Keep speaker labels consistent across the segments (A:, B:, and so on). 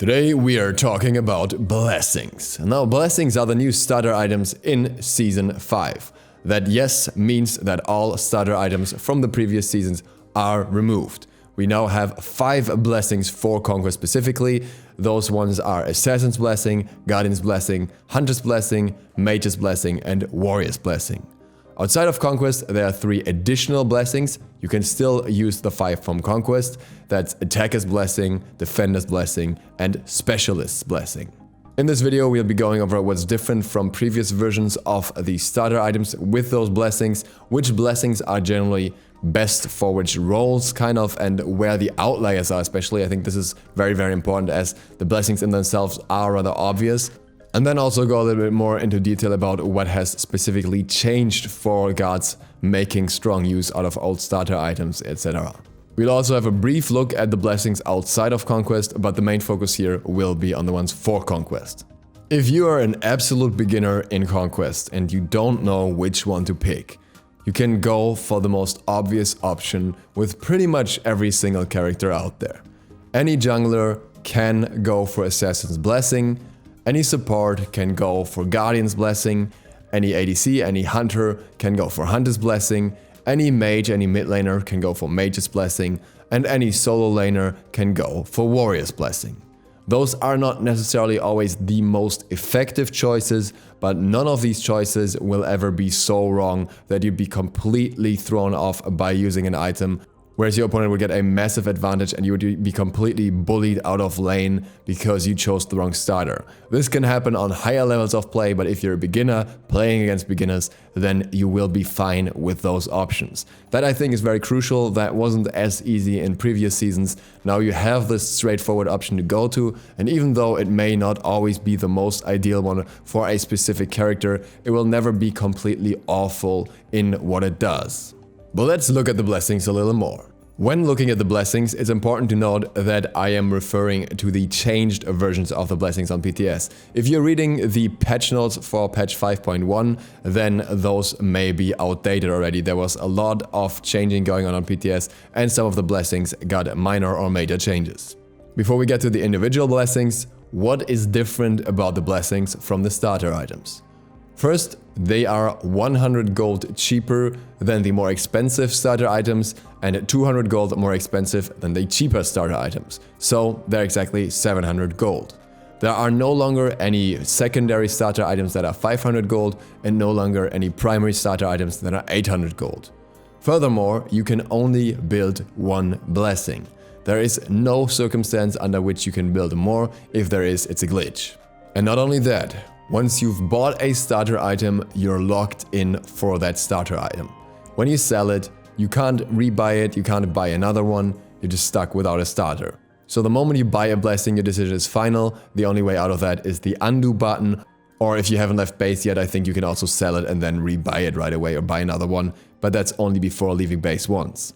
A: Today we are talking about blessings. Now, blessings are the new starter items in Season 5. That yes means that all starter items from the previous seasons are removed. We now have 5 blessings for Conquest specifically. Those ones are Assassin's Blessing, Guardian's Blessing, Hunter's Blessing, Mage's Blessing, and Warrior's Blessing. Outside of Conquest, there are 3 additional blessings. You can still use the 5 from Conquest. That's Attacker's Blessing, Defender's Blessing, and Specialist's Blessing. In this video, we'll be going over what's different from previous versions of the starter items with those blessings, which blessings are generally best for which roles, and where the outliers are especially. I think this is very, very important as the blessings in themselves are rather obvious. And then also go a little bit more into detail about what has specifically changed for gods making strong use out of old starter items, etc. We'll also have a brief look at the blessings outside of Conquest, but the main focus here will be on the ones for Conquest. If you are an absolute beginner in Conquest and you don't know which one to pick, you can go for the most obvious option with pretty much every single character out there. Any jungler can go for Assassin's Blessing, any support can go for Guardian's Blessing, any ADC, any Hunter can go for Hunter's Blessing, any Mage, any mid laner can go for Mage's Blessing, and any solo laner can go for Warrior's Blessing. Those are not necessarily always the most effective choices, but none of these choices will ever be so wrong that you'd be completely thrown off by using an item, whereas your opponent would get a massive advantage and you would be completely bullied out of lane because you chose the wrong starter. This can happen on higher levels of play, but if you're a beginner playing against beginners, then you will be fine with those options. That I think is very crucial. That wasn't as easy in previous seasons. Now you have this straightforward option to go to, and even though it may not always be the most ideal one for a specific character, it will never be completely awful in what it does. But let's look at the blessings a little more. When looking at the blessings, it's important to note that I am referring to the changed versions of the blessings on PTS. If you're reading the patch notes for patch 5.1, then those may be outdated already. There was a lot of changing going on PTS, and some of the blessings got minor or major changes. Before we get to the individual blessings, what is different about the blessings from the starter items? First, they are 100 gold cheaper than the more expensive starter items and 200 gold more expensive than the cheaper starter items. So they're exactly 700 gold. There are no longer any secondary starter items that are 500 gold and no longer any primary starter items that are 800 gold. Furthermore, you can only build one blessing. There is no circumstance under which you can build more. If there is, it's a glitch. And not only that, once you've bought a starter item, you're locked in for that starter item. When you sell it, you can't rebuy it, you can't buy another one, you're just stuck without a starter. So the moment you buy a blessing, your decision is final. The only way out of that is the undo button, or if you haven't left base yet, I think you can also sell it and then rebuy it right away or buy another one, but that's only before leaving base once.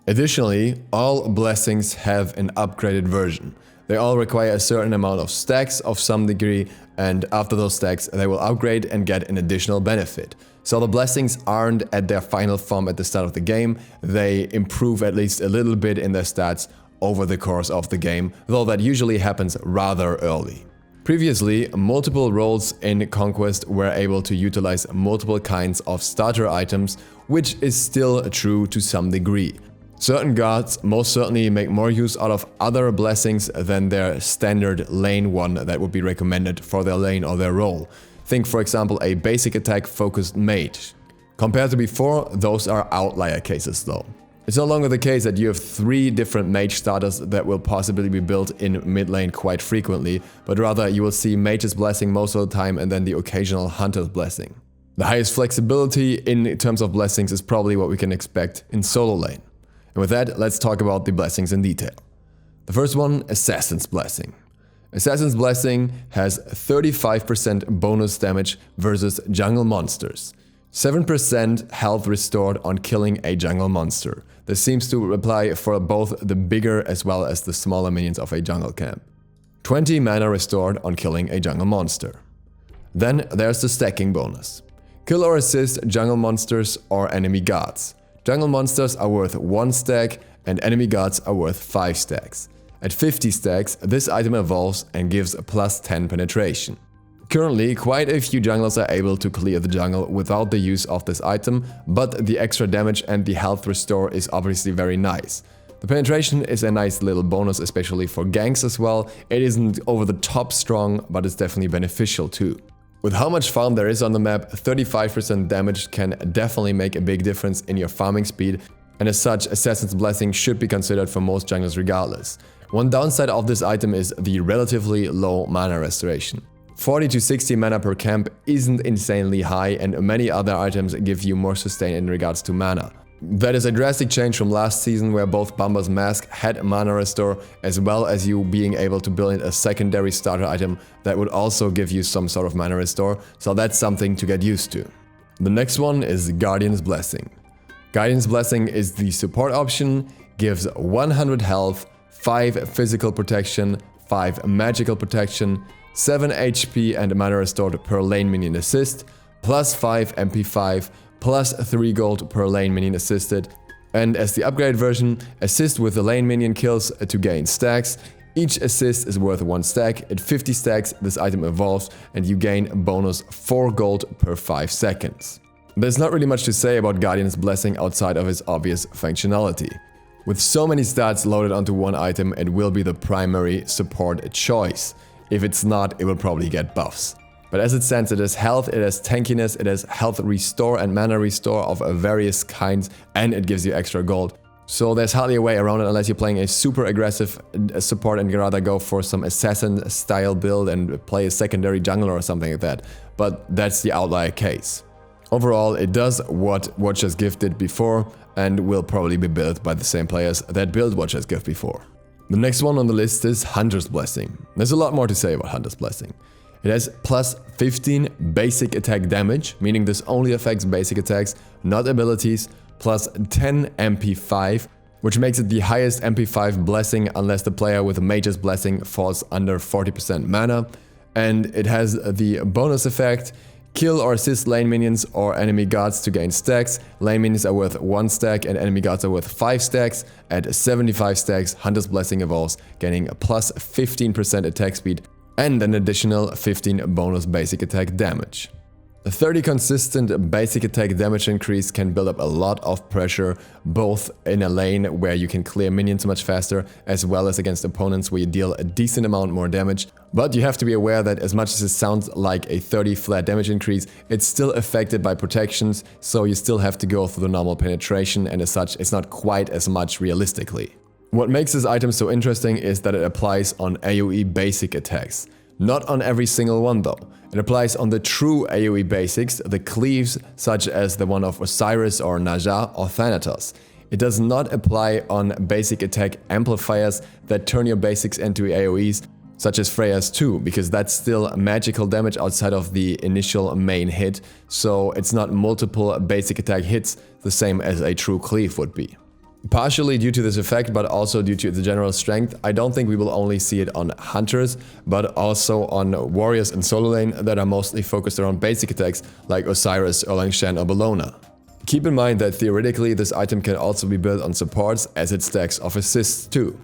A: Additionally, all blessings have an upgraded version. They all require a certain amount of stacks of some degree, and after those stacks, they will upgrade and get an additional benefit. So the blessings aren't at their final form at the start of the game, they improve at least a little bit in their stats over the course of the game, though that usually happens rather early. Previously, multiple roles in Conquest were able to utilize multiple kinds of starter items, which is still true to some degree. Certain gods most certainly make more use out of other blessings than their standard lane one that would be recommended for their lane or their role. Think for example a basic attack focused mage. Compared to before, those are outlier cases though. It's no longer the case that you have 3 different mage starters that will possibly be built in mid lane quite frequently, but rather you will see Mage's Blessing most of the time and then the occasional Hunter's Blessing. The highest flexibility in terms of blessings is probably what we can expect in solo lane. And with that, let's talk about the blessings in detail. The first one, Assassin's Blessing. Assassin's Blessing has 35% bonus damage versus jungle monsters. 7% health restored on killing a jungle monster. This seems to apply for both the bigger as well as the smaller minions of a jungle camp. 20 mana restored on killing a jungle monster. Then there's the stacking bonus. Kill or assist jungle monsters or enemy gods. Jungle monsters are worth 1 stack and enemy gods are worth 5 stacks. At 50 stacks, this item evolves and gives plus 10 penetration. Currently, quite a few junglers are able to clear the jungle without the use of this item, but the extra damage and the health restore is obviously very nice. The penetration is a nice little bonus, especially for ganks as well. It isn't over the top strong, but it's definitely beneficial too. With how much farm there is on the map, 35% damage can definitely make a big difference in your farming speed, and as such, Assassin's Blessing should be considered for most junglers regardless. One downside of this item is the relatively low mana restoration. 40 to 60 mana per camp isn't insanely high, and many other items give you more sustain in regards to mana. That is a drastic change from last season, where both Bumba's Mask had mana restore, as well as you being able to build a secondary starter item that would also give you some sort of mana restore, so that's something to get used to. The next one is Guardian's Blessing. Guardian's Blessing is the support option, gives 100 health, 5 physical protection, 5 magical protection, 7 HP and mana restored per lane minion assist, plus 5 MP5, plus 3 gold per lane minion assisted, and as the upgrade version, assist with the lane minion kills to gain stacks. Each assist is worth 1 stack. At 50 stacks, this item evolves and you gain bonus 4 gold per 5 seconds. There's not really much to say about Guardian's Blessing outside of its obvious functionality. With so many stats loaded onto one item, it will be the primary support choice. If it's not, it will probably get buffs. But as it stands, it has health, it has tankiness, it has health restore and mana restore of various kinds, and it gives you extra gold. So there's hardly a way around it unless you're playing a super aggressive support and you'd rather go for some assassin style build and play a secondary jungler or something like that. But that's the outlier case. Overall, it does what Watch as Gift did before, and will probably be built by the same players that built Watch as Gift before. The next one on the list is Hunter's Blessing. There's a lot more to say about Hunter's Blessing. It has plus 15 basic attack damage, meaning this only affects basic attacks, not abilities, plus 10 MP5, which makes it the highest MP5 blessing unless the player with a Mage's Blessing falls under 40% mana. And it has the bonus effect, kill or assist lane minions or enemy guards to gain stacks. Lane minions are worth 1 stack and enemy guards are worth 5 stacks. At 75 stacks, Hunter's Blessing evolves, gaining a plus 15% attack speed and an additional 15 bonus basic attack damage. A 30 consistent basic attack damage increase can build up a lot of pressure, both in a lane where you can clear minions much faster, as well as against opponents where you deal a decent amount more damage. But you have to be aware that as much as it sounds like a 30 flat damage increase, it's still affected by protections, so you still have to go through the normal penetration, and as such, it's not quite as much realistically. What makes this item so interesting is that it applies on AoE basic attacks. Not on every single one though. It applies on the true AoE basics, the cleaves such as the one of Osiris or Naja or Thanatos. It does not apply on basic attack amplifiers that turn your basics into AoEs, such as Freya's 2, because that's still magical damage outside of the initial main hit, so it's not multiple basic attack hits the same as a true cleave would be. Partially due to this effect, but also due to the general strength, I don't think we will only see it on hunters, but also on warriors in solo lane that are mostly focused around basic attacks like Osiris, Erlang or Bellona. Keep in mind that theoretically this item can also be built on supports as it stacks off assists too.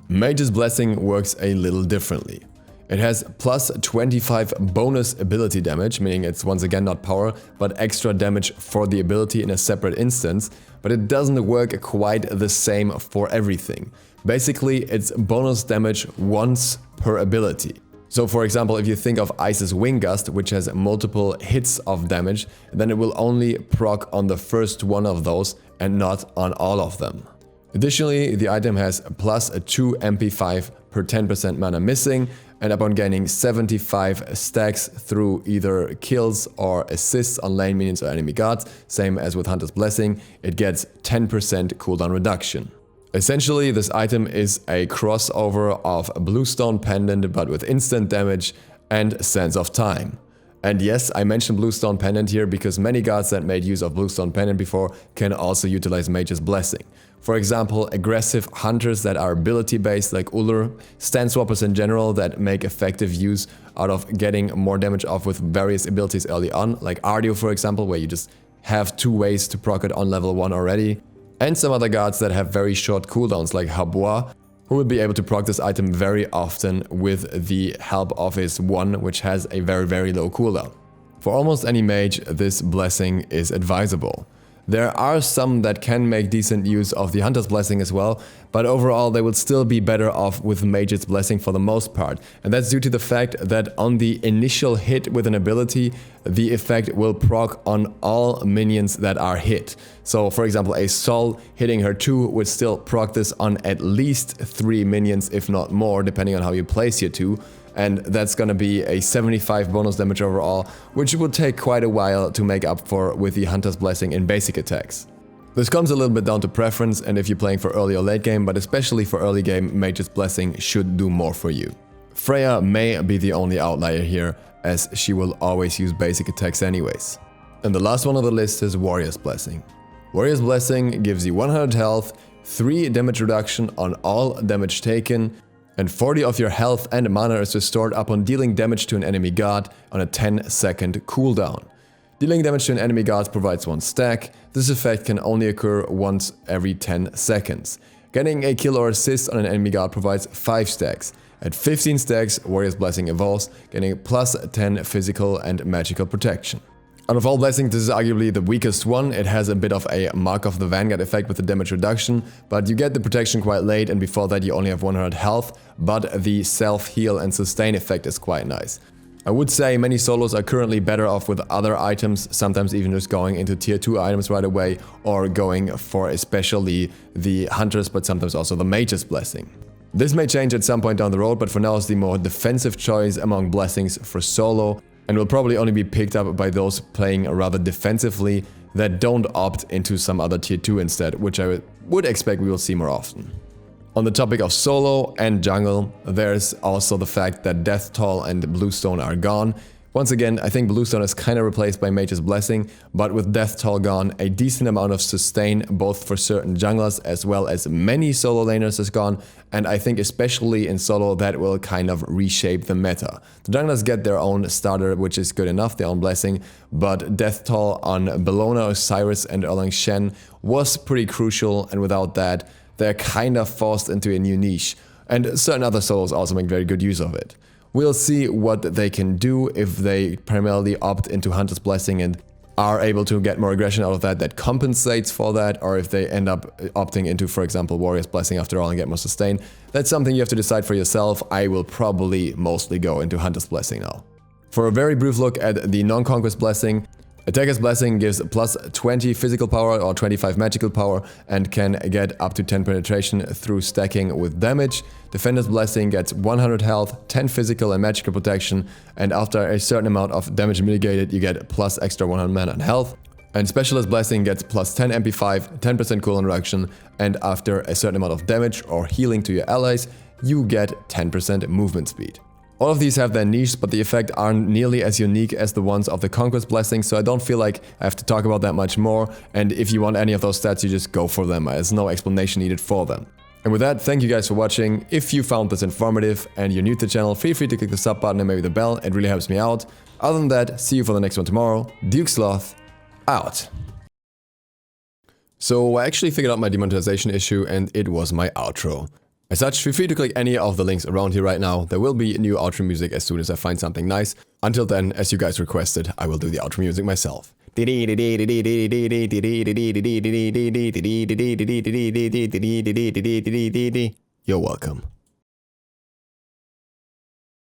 A: Mage's Blessing works a little differently. It has plus 25 bonus ability damage, meaning it's once again not power, but extra damage for the ability in a separate instance, but it doesn't work quite the same for everything. Basically, it's bonus damage once per ability. So for example, if you think of Ice's Wing Gust, which has multiple hits of damage, then it will only proc on the first one of those and not on all of them. Additionally, the item has plus 2 MP5 per 10% mana missing, and upon gaining 75 stacks through either kills or assists on lane minions or enemy guards, same as with Hunter's Blessing, it gets 10% cooldown reduction. Essentially, this item is a crossover of Bluestone Pendant but with instant damage and Sense of Time. And yes, I mentioned Bluestone Pendant here because many gods that made use of Bluestone Pendant before can also utilize Mage's Blessing. For example, aggressive hunters that are ability based like Ullr, stand swappers in general that make effective use out of getting more damage off with various abilities early on, like Ardio for example, where you just have 2 ways to proc it on level 1 already, and some other gods that have very short cooldowns like Habois, who will be able to proc this item very often with the help of his 1, which has a very low cooldown. For almost any mage, this blessing is advisable. There are some that can make decent use of the Hunter's Blessing as well, but overall they would still be better off with Mage's Blessing for the most part. And that's due to the fact that on the initial hit with an ability, the effect will proc on all minions that are hit. So for example, a Sol hitting her 2 would still proc this on at least 3 minions, if not more, depending on how you place your 2. And that's gonna be a 75 bonus damage overall, which will take quite a while to make up for with the Hunter's Blessing in basic attacks. This comes a little bit down to preference and if you're playing for early or late game, but especially for early game, Mage's Blessing should do more for you. Freya may be the only outlier here, as she will always use basic attacks anyways. And the last one on the list is Warrior's Blessing. Warrior's Blessing gives you 100 health, 3 damage reduction on all damage taken, and 40 of your health and mana is restored upon dealing damage to an enemy god on a 10-second cooldown. Dealing damage to an enemy god provides 1 stack. This effect can only occur once every 10 seconds. Getting a kill or assist on an enemy god provides 5 stacks. At 15 stacks, Warrior's Blessing evolves, getting plus 10 physical and magical protection. Out of all blessings, this is arguably the weakest one. It has a bit of a Mark of the Vanguard effect with the damage reduction, but you get the protection quite late and before that you only have 100 health, but the self-heal and sustain effect is quite nice. I would say many solos are currently better off with other items, sometimes even just going into tier 2 items right away or going for especially the Hunters, but sometimes also the Mage's Blessing. This may change at some point down the road, but for now it's the more defensive choice among blessings for solo, and will probably only be picked up by those playing rather defensively that don't opt into some other tier 2 instead, which I would expect we will see more often. On the topic of solo and jungle, there's also the fact that Death Toll and Bluestone are gone. Once again, I think Bluestone is kind of replaced by Mage's Blessing, but with Death Toll gone, a decent amount of sustain both for certain junglers as well as many solo laners is gone, and I think especially in solo that will kind of reshape the meta. The junglers get their own starter, which is good enough, their own blessing, but Death Toll on Bellona, Osiris and Erlang Shen was pretty crucial, and without that, they're kind of forced into a new niche, and certain other solos also make very good use of it. We'll see what they can do if they primarily opt into Hunter's Blessing and are able to get more aggression out of that compensates for that, or if they end up opting into, for example, Warrior's Blessing after all and get more sustain. That's something you have to decide for yourself. I will probably mostly go into Hunter's Blessing now. For a very brief look at the non-Conquest Blessing, Attacker's Blessing gives plus 20 physical power or 25 magical power and can get up to 10 penetration through stacking with damage. Defender's Blessing gets 100 health, 10 physical and magical protection, and after a certain amount of damage mitigated, you get plus extra 100 mana and health. And Specialist Blessing gets plus 10 MP5, 10% cooldown reduction, and after a certain amount of damage or healing to your allies, you get 10% movement speed. All of these have their niches, but the effects aren't nearly as unique as the ones of the Conquest Blessing, so I don't feel like I have to talk about that much more, and if you want any of those stats, you just go for them. There's no explanation needed for them. And with that, thank you guys for watching. If you found this informative and you're new to the channel, feel free to click the sub button and maybe the bell, it really helps me out. Other than that, see you for the next one tomorrow. DukeSloth, out. So I actually figured out my demonetization issue and it was my outro. As such, feel free to click any of the links around here right now. There will be new outro music as soon as I find something nice. Until then, as you guys requested, I will do the outro music myself. You're welcome.